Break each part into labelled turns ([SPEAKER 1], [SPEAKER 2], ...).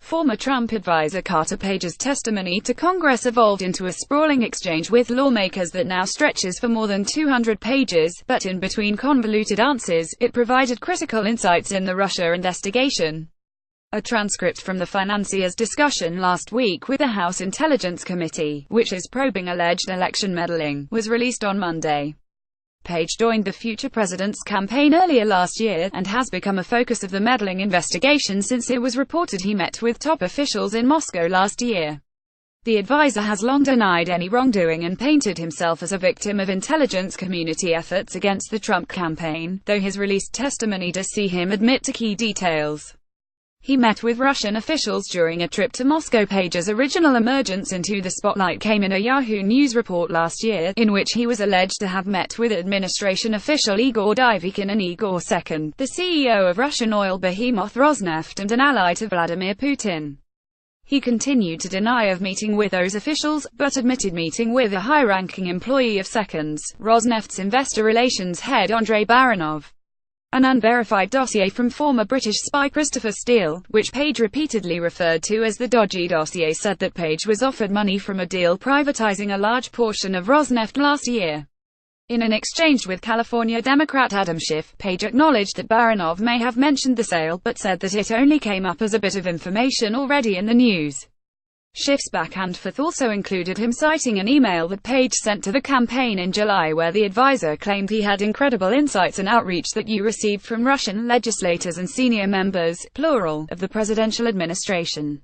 [SPEAKER 1] Former Trump advisor Carter Page's testimony to Congress evolved into a sprawling exchange with lawmakers that now stretches for more than 200 pages, but in between convoluted answers, it provided critical insights in the Russia investigation. A transcript from the financier's discussion last week with the House Intelligence Committee, which is probing alleged election meddling, was released on Monday. Page joined the future president's campaign earlier last year, and has become a focus of the meddling investigation since it was reported he met with top officials in Moscow last year. The advisor has long denied any wrongdoing and painted himself as a victim of intelligence community efforts against the Trump campaign, though his released testimony does see him admit to key details. He met with Russian officials during a trip to Moscow. Page's original emergence into the spotlight came in a Yahoo News report last year, in which he was alleged to have met with administration official Igor Dovzykin and Igor Second, the CEO of Russian oil behemoth Rosneft and an ally to Vladimir Putin. He continued to deny of meeting with those officials, but admitted meeting with a high-ranking employee of Second's, Rosneft's investor relations head Andrei Baranov. An unverified dossier from former British spy Christopher Steele, which Page repeatedly referred to as the dodgy dossier, said that Page was offered money from a deal privatizing a large portion of Rosneft last year. In an exchange with California Democrat Adam Schiff, Page acknowledged that Baranov may have mentioned the sale, but said that it only came up as a bit of information already in the news. Schiff's back and forth also included him citing an email that Page sent to the campaign in July where the advisor claimed he had incredible insights and outreach that you received from Russian legislators and senior members, plural, of the presidential administration.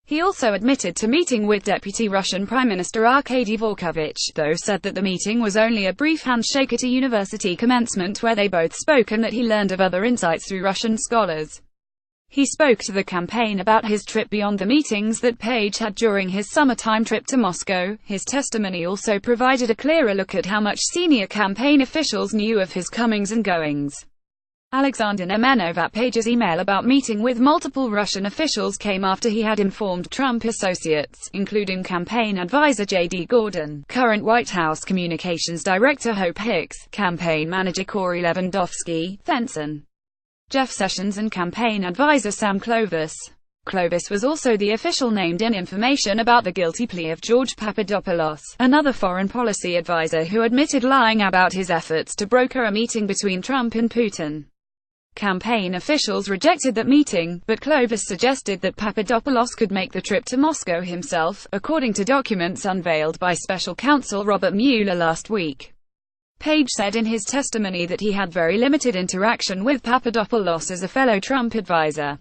[SPEAKER 1] He also admitted to meeting with Deputy Russian Prime Minister Arkady Dvorkovich, though said that the meeting was only a brief handshake at a university commencement where they both spoke and that he learned of other insights through Russian scholars. He spoke to the campaign about his trip beyond the meetings that Page had during his summertime trip to Moscow. His testimony also provided a clearer look at how much senior campaign officials knew of his comings and goings. Alexander Nemenov at Page's email about meeting with multiple Russian officials came after he had informed Trump associates, including campaign advisor J.D. Gordon, current White House Communications Director Hope Hicks, campaign manager Corey Lewandowski, Fenton, Jeff Sessions and campaign advisor Sam Clovis. Clovis was also the official named in information about the guilty plea of George Papadopoulos, another foreign policy advisor who admitted lying about his efforts to broker a meeting between Trump and Putin. Campaign officials rejected that meeting, but Clovis suggested that Papadopoulos could make the trip to Moscow himself, according to documents unveiled by special counsel Robert Mueller last week. Page said in his testimony that he had very limited interaction with Papadopoulos as a fellow Trump advisor.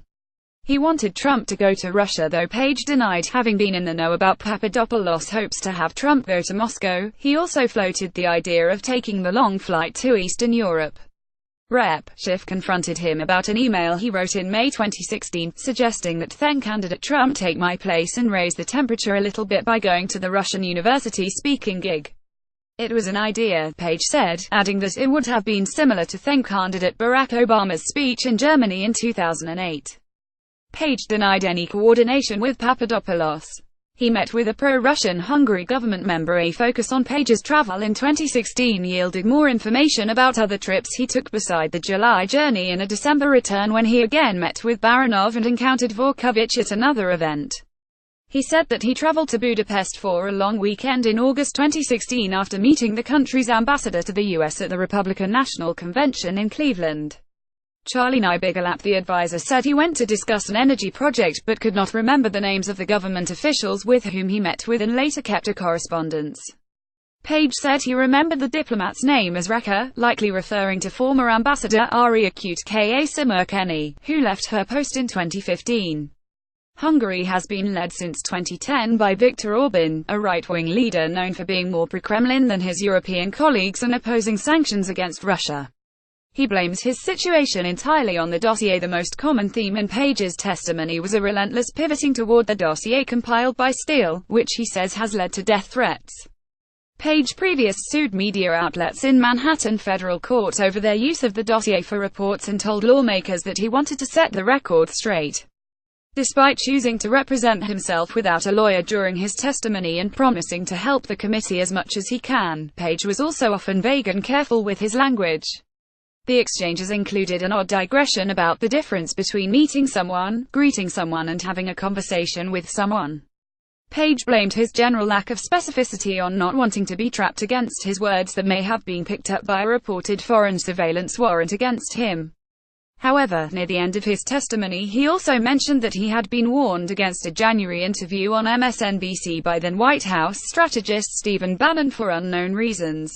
[SPEAKER 1] He wanted Trump to go to Russia, though Page denied having been in the know about Papadopoulos' hopes to have Trump go to Moscow. He also floated the idea of taking the long flight to Eastern Europe. Rep. Schiff confronted him about an email he wrote in May 2016, suggesting that then candidate Trump take my place and raise the temperature a little bit by going to the Russian university speaking gig. It was an idea, Page said, adding that it would have been similar to then candidate Barack Obama's speech in Germany in 2008. Page denied any coordination with Papadopoulos. He met with a pro-Russian Hungary government member. A focus on Page's travel in 2016 yielded more information about other trips he took beside the July journey and a December return when he again met with Baranov and encountered Dvorkovich at another event. He said that he traveled to Budapest for a long weekend in August 2016 after meeting the country's ambassador to the U.S. at the Republican National Convention in Cleveland. Charlie Nybigelap, the advisor, said he went to discuss an energy project but could not remember the names of the government officials with whom he met with and later kept a correspondence. Page said he remembered the diplomat's name as Reka, likely referring to former ambassador Aria Kutk-Simurkeni, who left her post in 2015. Hungary has been led since 2010 by Viktor Orban, a right-wing leader known for being more pro-Kremlin than his European colleagues and opposing sanctions against Russia. He blames his situation entirely on the dossier. The most common theme in Page's testimony was a relentless pivoting toward the dossier compiled by Steele, which he says has led to death threats. Page previously sued media outlets in Manhattan federal court over their use of the dossier for reports and told lawmakers that he wanted to set the record straight. Despite choosing to represent himself without a lawyer during his testimony and promising to help the committee as much as he can, Page was also often vague and careful with his language. The exchanges included an odd digression about the difference between meeting someone, greeting someone, and having a conversation with someone. Page blamed his general lack of specificity on not wanting to be trapped against his words that may have been picked up by a reported foreign surveillance warrant against him. However, near the end of his testimony he also mentioned that he had been warned against a January interview on MSNBC by then White House strategist Stephen Bannon for unknown reasons.